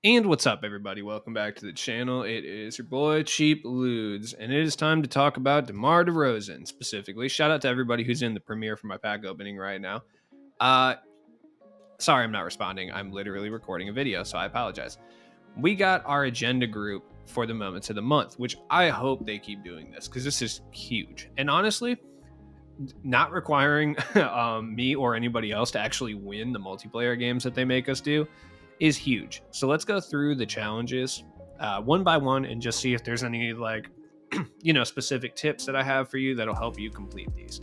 And what's up, everybody? Welcome back to the channel. It is your boy Cheap Ludes, and it is time to talk about Demar Derozan specifically. Shout out to everybody who's in the premiere for my pack opening right now. Uh, Sorry, I'm not responding. I'm literally recording a video, so I apologize. We got our agenda group for the moments of the month, which I hope they keep doing this because this is huge. And honestly, not requiring me or anybody else to actually win the multiplayer games that they make us do is huge. So let's go through the challenges one by one and just see if there's any specific tips that I have for you that'll help you complete these.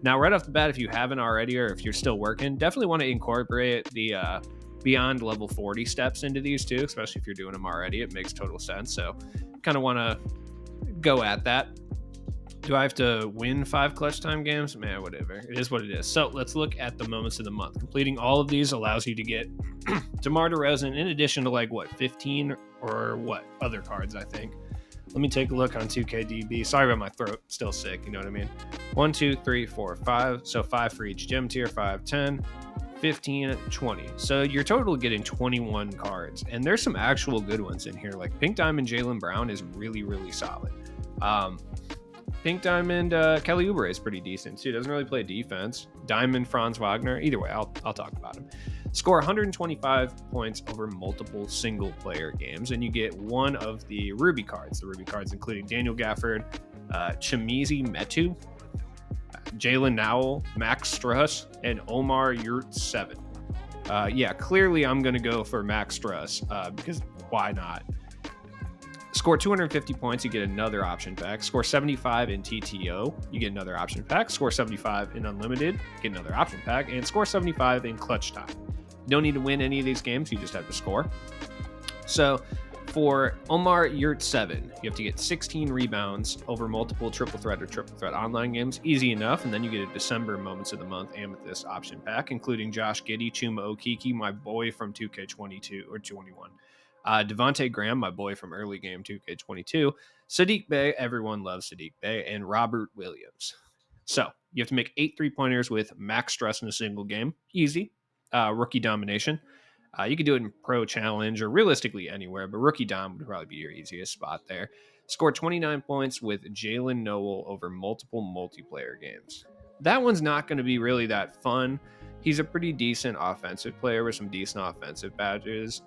Now, right off the bat, if you haven't already or if you're still working, definitely want to incorporate the beyond level 40 steps into these too, especially if you're doing them already. It makes total sense. So kind of want to go at that. Do I have to win 5 clutch time games? Man, whatever. It is what it is. So let's look at the moments of the month. Completing all of these allows you to get DeMar Derozan in addition to 15 or what other cards, I think. Let me take a look on 2KDB. Sorry about my throat. Still sick. You know what I mean? 1, 2, 3, 4, 5. So 5 for each gem tier. 5, 10, 15, 20. So you're total getting 21 cards. And there's some actual good ones in here. Like Pink Diamond Jaylen Brown is really, really solid. Pink Diamond Kelly Oubre is pretty decent too. Doesn't really play defense. Diamond Franz Wagner. Either way, I'll talk about him. Score 125 points over multiple single player games, and you get one of the Ruby cards. The Ruby cards including Daniel Gafford, Chimizi Metu, Jalen Nowell, Max Struss, and Omar Yurt7. Clearly I'm going to go for Max Struss because why not? Score 250 points, you get another option pack. Score 75 in TTO, you get another option pack. Score 75 in Unlimited, get another option pack. And score 75 in Clutch Time. You don't need to win any of these games, you just have to score. So for Omar Yurt7, you have to get 16 rebounds over multiple triple threat or triple threat online games. Easy enough. And then you get a December Moments of the Month Amethyst option pack, including Josh Giddey, Chuma Okeke, my boy from 2K22 or 21. Devontae Graham, my boy from early game 2K22, Sadiq Bay, everyone loves Sadiq Bay, and Robert Williams. So you have to make 8 3-pointers with Max Struss in a single game. Easy. Rookie domination. You could do it in Pro Challenge or realistically anywhere, but Rookie Dom would probably be your easiest spot there. Score 29 points with Jalen Nowell over multiple multiplayer games. That one's not going to be really that fun. He's a pretty decent offensive player with some decent offensive badges.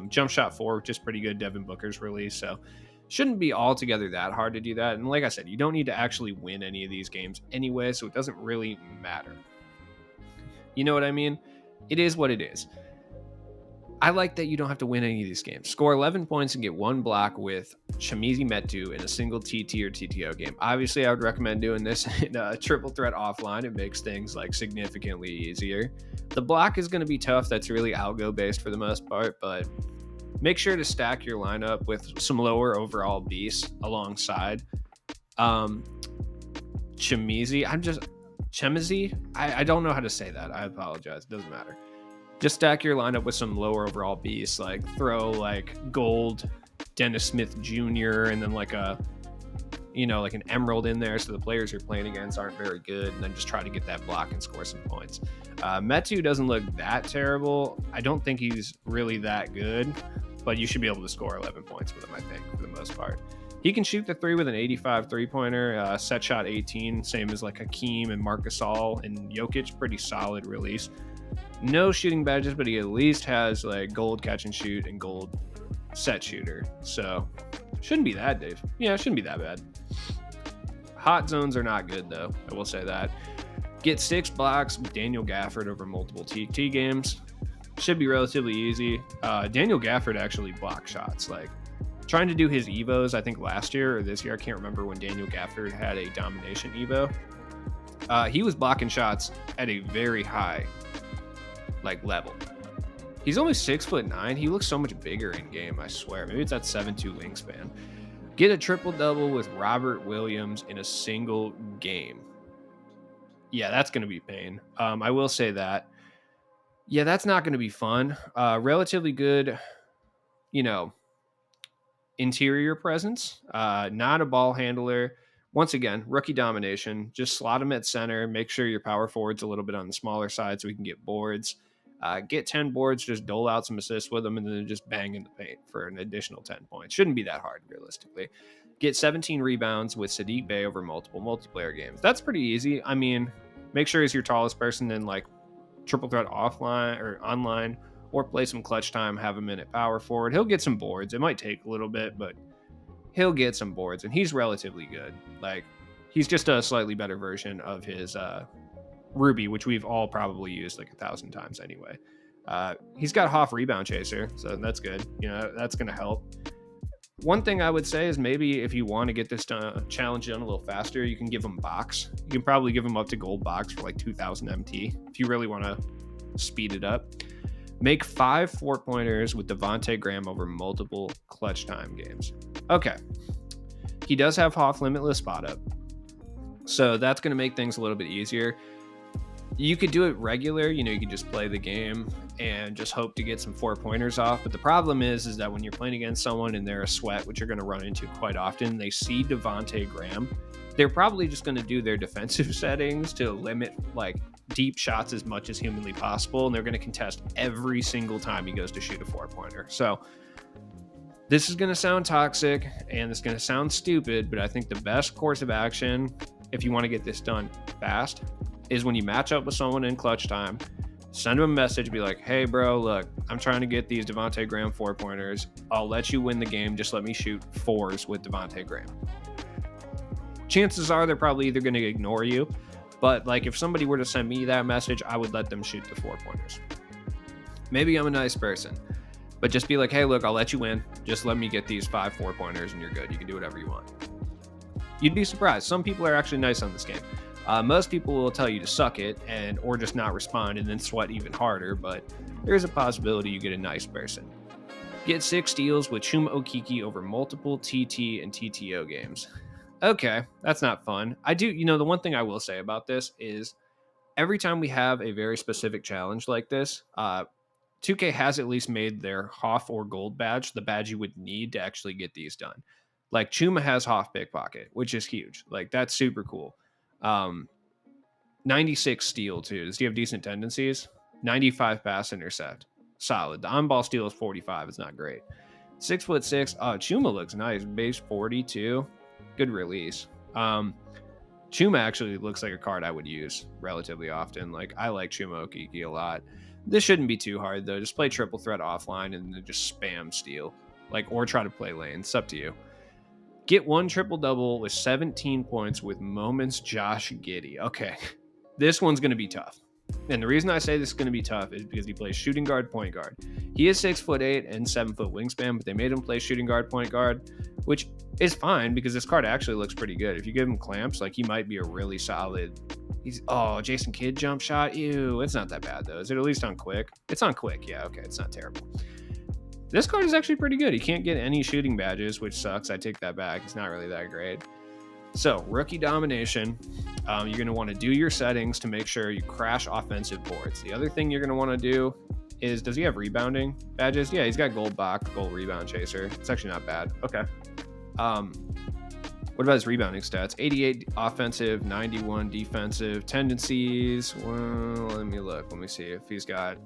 Jump shot 4, which is pretty good. Devin Booker's release, so shouldn't be altogether that hard to do that. And like I said, you don't need to actually win any of these games anyway, so it doesn't really matter. You know what I mean? It is what it is. I like that you don't have to win any of these games. Score 11 points and get 1 block with Chimizi Metu in a single TT or TTO game. Obviously, I would recommend doing this in a triple threat offline. It makes things significantly easier. The block is going to be tough. That's really algo based for the most part, but make sure to stack your lineup with some lower overall beasts alongside Chimizi. I don't know how to say that. I apologize. It doesn't matter. Just stack your lineup with some lower overall beasts, throw gold Dennis Smith Jr. and then an emerald in there, so the players you're playing against aren't very good, and then just try to get that block and score some points. Metu doesn't look that terrible. I don't think he's really that good, but you should be able to score 11 points with him, I think, for the most part. He can shoot the 3 with an 85 3-pointer, set shot 18, same as Hakeem and Marc Gasol and Jokic. Pretty solid release. No shooting badges, but he at least has gold catch and shoot and gold set shooter. So shouldn't be that, Dave. Yeah, it shouldn't be that bad. Hot zones are not good though. I will say that. Get 6 blocks with Daniel Gafford over multiple TT games. Should be relatively easy. Daniel Gafford actually blocked shots. Trying to do his Evos, I think last year or this year, I can't remember when Daniel Gafford had a domination Evo. He was blocking shots at a very high level. He's only 6'9". He looks so much bigger in game, I swear. Maybe it's that 7'2" wingspan. Get a triple double with Robert Williams in a single game. Yeah, that's going to be pain. I will say that. Yeah, that's not going to be fun. Relatively good, interior presence. Not a ball handler. Once again, rookie domination. Just slot him at center. Make sure your power forward's a little bit on the smaller side so we can get boards. Get 10 boards, just dole out some assists with them, and then just bang in the paint for an additional 10 points. Shouldn't be that hard, realistically. Get 17 rebounds with Sadiq Bay over multiple multiplayer games. That's pretty easy. I mean, make sure he's your tallest person in like triple threat offline or online, or play some clutch time, have him in at power forward. He'll get some boards. It might take a little bit, but he'll get some boards, and he's relatively good. Like, he's just a slightly better version of his Ruby, which we've all probably used like 1,000 times anyway. He's got Hoff Rebound Chaser, so that's good. You know, that's going to help. One thing I would say is maybe if you want to get this challenge done a little faster, you can give him box. You can probably give him up to gold box for like 2,000 MT if you really want to speed it up. Make 5 4-pointers with Devontae Graham over multiple clutch time games. Okay. He does have Hoff Limitless spot up, so that's going to make things a little bit easier. You could do it regular, you know, you could just play the game and just hope to get some 4-pointers off. But the problem is that when you're playing against someone and they're a sweat, which you're going to run into quite often, they see Devontae Graham, they're probably just going to do their defensive settings to limit like deep shots as much as humanly possible, and they're going to contest every single time he goes to shoot a 4-pointer. So this is going to sound toxic and it's going to sound stupid, but I think the best course of action, if you want to get this done fast, is when you match up with someone in clutch time, send them a message, be like, hey bro, look, I'm trying to get these Devontae Graham 4-pointers. I'll let you win the game. Just let me shoot 4s with Devontae Graham. Chances are they're probably either going to ignore you, but like if somebody were to send me that message, I would let them shoot the 4-pointers. Maybe I'm a nice person, but just be like, hey, look, I'll let you win. Just let me get these 5 4-pointers and you're good. You can do whatever you want. You'd be surprised. Some people are actually nice on this game. Most people will tell you to suck it or just not respond and then sweat even harder, but there's a possibility you get a nice person. Get 6 steals with Chuma Okeke over multiple TT and TTO games. Okay, that's not fun. The one thing I will say about this is every time we have a very specific challenge like this, 2K has at least made their Hoff or Gold badge the badge you would need to actually get these done. Like Chuma has Hoff Pickpocket, which is huge. Like that's super cool. 96 steal too. Does he have decent tendencies? 95 pass intercept. Solid. The on-ball steal is 45. It's not great. 6'6". Chuma looks nice. Base 42. Good release. Chuma actually looks like a card I would use relatively often. Like I like Chuma Okeke a lot. This shouldn't be too hard though. Just play triple threat offline and then just spam steal. Or try to play lane. It's up to you. Get 1 triple-double with 17 points with Moments Josh Giddey. Okay, this one's going to be tough. And the reason I say this is going to be tough is because he plays shooting guard, point guard. He is 6'8" and 7-foot wingspan, but they made him play shooting guard, point guard, which is fine because this card actually looks pretty good. If you give him clamps, he might be a really solid... Jason Kidd jump shot? Ew, it's not that bad, though. Is it at least on quick? It's on quick, yeah, okay, it's not terrible. This card is actually pretty good. He can't get any shooting badges, which sucks. I take that back. He's not really that great. So, rookie domination. You're going to want to do your settings to make sure you crash offensive boards. The other thing you're going to want to do is, does he have rebounding badges? Yeah, he's got gold box, gold rebound chaser. It's actually not bad. Okay. What about his rebounding stats? 88 offensive, 91 defensive. Tendencies. Well, let me look. Let me see if he's got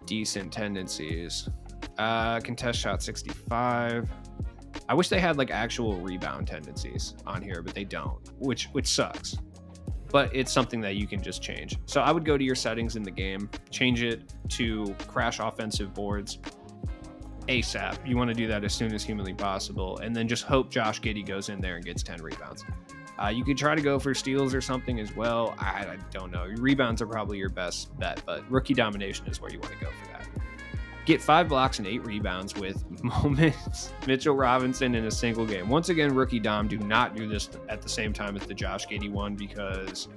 decent tendencies. Contest shot 65. I wish they had actual rebound tendencies on here, but they don't, which sucks. But it's something that you can just change. So I would go to your settings in the game, change it to crash offensive boards ASAP. You want to do that as soon as humanly possible, and then just hope Josh Giddey goes in there and gets 10 rebounds. You could try to go for steals or something as well. I don't know. Rebounds are probably your best bet, but rookie domination is where you want to go for that. Get 5 blocks and 8 rebounds with Moments Mitchell Robinson in a single game. Once again, rookie dom, do not do this at the same time as the Josh Giddey one because,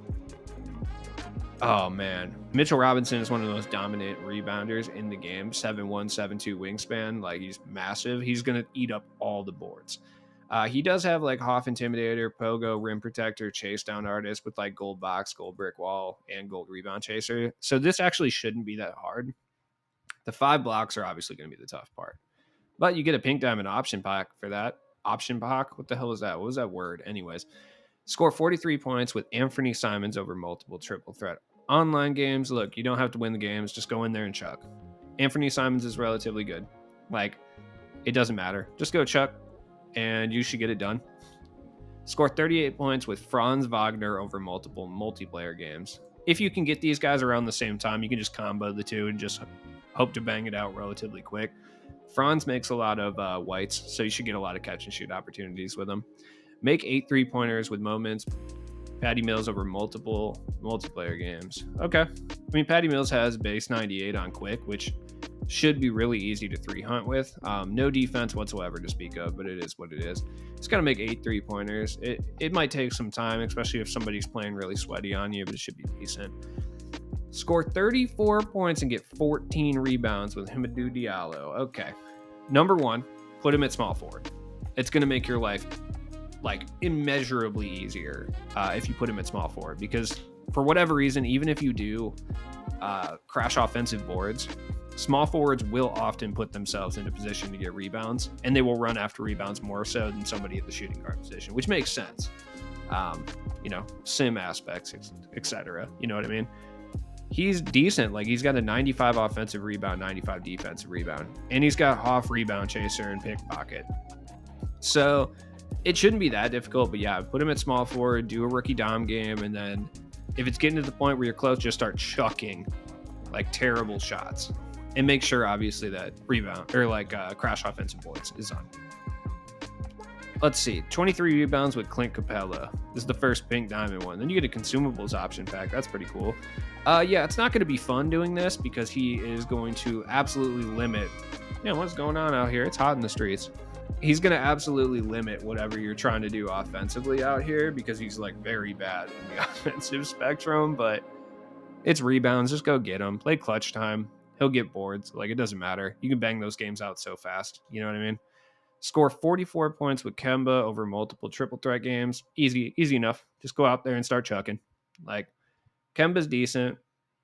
oh man, Mitchell Robinson is one of the most dominant rebounders in the game. 7'1", 7'2" wingspan. He's massive. He's going to eat up all the boards. He does have Hoff Intimidator, Pogo, Rim Protector, Chase Down Artist with Gold Box, Gold Brick Wall, and Gold Rebound Chaser. So this actually shouldn't be that hard. The 5 blocks are obviously going to be the tough part. But you get a pink diamond option pack for that. Option pack? What the hell is that? What was that word? Anyways, score 43 points with Anthony Simons over multiple triple threat Online games, look, you don't have to win the games. Just go in there and chuck. Anthony Simons is relatively good. Like, it doesn't matter. Just go chuck, and you should get it done. Score 38 points with Franz Wagner over multiple multiplayer games. If you can get these guys around the same time, you can just combo the two and just hope to bang it out relatively quick. Franz makes a lot of whites, so you should get a lot of catch and shoot opportunities with him. Make 8 3-pointers with moments. Patty Mills over multiple multiplayer games. Okay. I mean, Patty Mills has base 98 on quick, which should be really easy to 3-hunt with. No defense whatsoever to speak of, but it is what it is. It's got to make 8 3-pointers. It might take some time, especially if somebody's playing really sweaty on you, but it should be decent. Score 34 points and get 14 rebounds with Hamidou Diallo. Okay. Number one, put him at small forward. It's going to make your life like immeasurably easier if you put him at small forward, because for whatever reason, even if you do crash offensive boards, small forwards will often put themselves in a position to get rebounds, and they will run after rebounds more so than somebody at the shooting guard position, which makes sense. Sim aspects, etc. You know what I mean? He's decent. Like, he's got a 95 offensive rebound, 95 defensive rebound, and he's got Hoff rebound chaser and pickpocket. So it shouldn't be that difficult, but yeah, put him at small forward, do a rookie dom game, and then if it's getting to the point where you're close, just start chucking like terrible shots, and make sure obviously that rebound or crash offensive boards is on. Let's see, 23 rebounds with Clint Capela. This is the first pink diamond one. Then you get a consumables option pack. That's pretty cool. Yeah, it's not going to be fun doing this because he is going to absolutely limit. What's going on out here? It's hot in the streets. He's going to absolutely limit whatever you're trying to do offensively out here because he's like very bad in the offensive spectrum, but it's rebounds. Just go get him. Play clutch time. He'll get boards. Like, it doesn't matter. You can bang those games out so fast. You know what I mean? Score 44 points with Kemba over multiple triple threat games. Easy enough. Just go out there and start chucking. Like, Kemba's decent.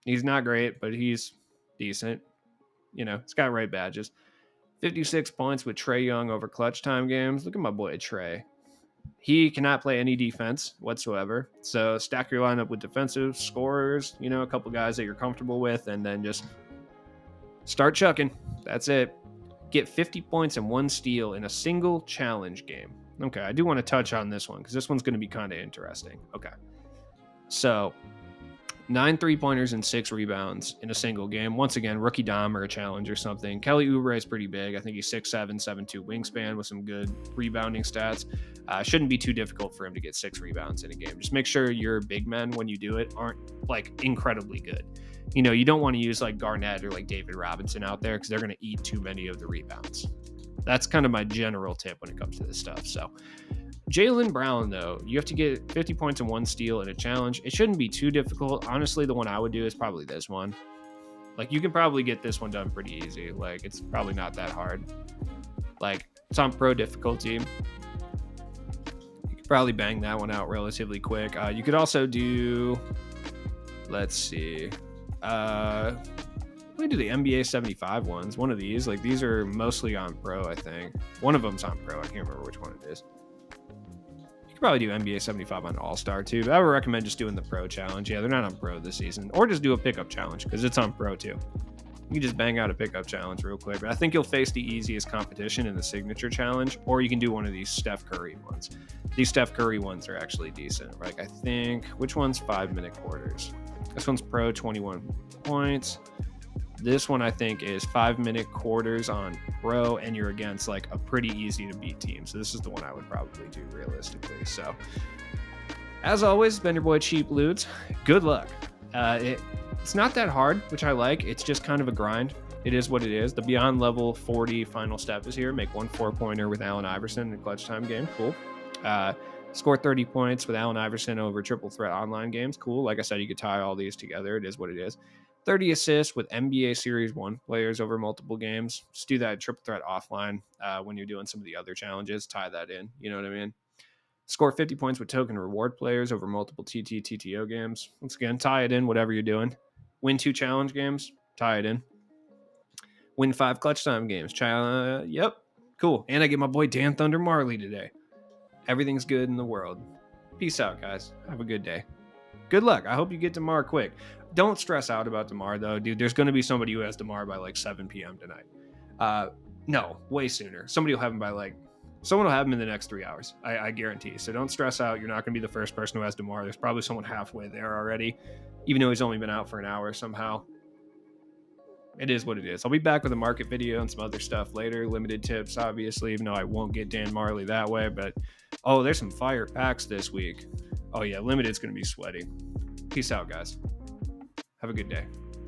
He's not great, but he's decent. It's got right badges. 56 points with Trae Young over clutch time games. Look at my boy Trae. He cannot play any defense whatsoever. So stack your lineup with defensive scorers, a couple guys that you're comfortable with, and then just start chucking. That's it. Get 50 points and 1 steal in a single challenge game. Okay, I do want to touch on this one because this one's going to be kind of interesting. Okay. So 9 3-pointers and 6 rebounds in a single game. Once again, rookie dom or a challenge or something. Kelly Oubre is pretty big. I think he's 6'7", 7'2" wingspan with some good rebounding stats. Shouldn't be too difficult for him to get 6 rebounds in a game. Just make sure your big men, when you do it, aren't like incredibly good. You don't want to use like Garnett or like David Robinson out there because they're going to eat too many of the rebounds. That's kind of my general tip when it comes to this stuff. So Jaylen Brown, though, you have to get 50 points and 1 steal in a challenge. It shouldn't be too difficult. Honestly, the one I would do is probably this one. Like, you can probably get this one done pretty easy. Like, it's probably not that hard. Like, it's on pro difficulty. You could probably bang that one out relatively quick. You could also do, let's see. We do the NBA 75 ones. One of these, like, these are mostly on pro, I think. One of them's on pro. I can't remember which one it is. You could probably do NBA 75 on All-Star too, but I would recommend just doing the pro challenge. Yeah, they're not on pro this season. Or just do a pickup challenge because it's on pro too. You can just bang out a pickup challenge real quick. But I think you'll face the easiest competition in the signature challenge, or you can do one of these Steph Curry ones. These Steph Curry ones are actually decent. Like, I think, which one's 5-minute quarters? This one's pro, 21 points. This one, I think, is 5-minute quarters on pro, and you're against like a pretty easy to beat team. So this is the one I would probably do realistically. So as always, it's been your boy Cheap Ludes. Good luck. It's not that hard, which I like. It's just kind of a grind. It is what it is. The beyond level 40 final step is here. Make 1 4-pointer with Allen Iverson in a clutch time game. Cool. Score 30 points with Allen Iverson over triple threat online games. Cool. Like I said, you could tie all these together. It is what it is. 30 assists with NBA Series 1 players over multiple games. Just do that triple threat offline when you're doing some of the other challenges. Tie that in. You know what I mean? Score 50 points with token reward players over multiple TTO games. Once again, tie it in, whatever you're doing. Win 2 challenge games. Tie it in. Win 5 clutch time games. Yep. Cool. And I get my boy Dan Thunder Marley today. Everything's good in the world. Peace out, guys. Have a good day. Good luck. I hope you get DeMar quick. Don't stress out about DeMar though, dude. There's going to be somebody who has DeMar by like 7 p.m. tonight. No, way sooner. Someone will have him in the next 3 hours. I guarantee. So don't stress out. You're not going to be the first person who has DeMar. There's probably someone halfway there already, even though he's only been out for an hour somehow. It is what it is. I'll be back with a market video and some other stuff later. Limited tips, obviously, even though I won't get Dan Marley that way. But, oh, there's some fire packs this week. Oh, yeah, limited's going to be sweaty. Peace out, guys. Have a good day.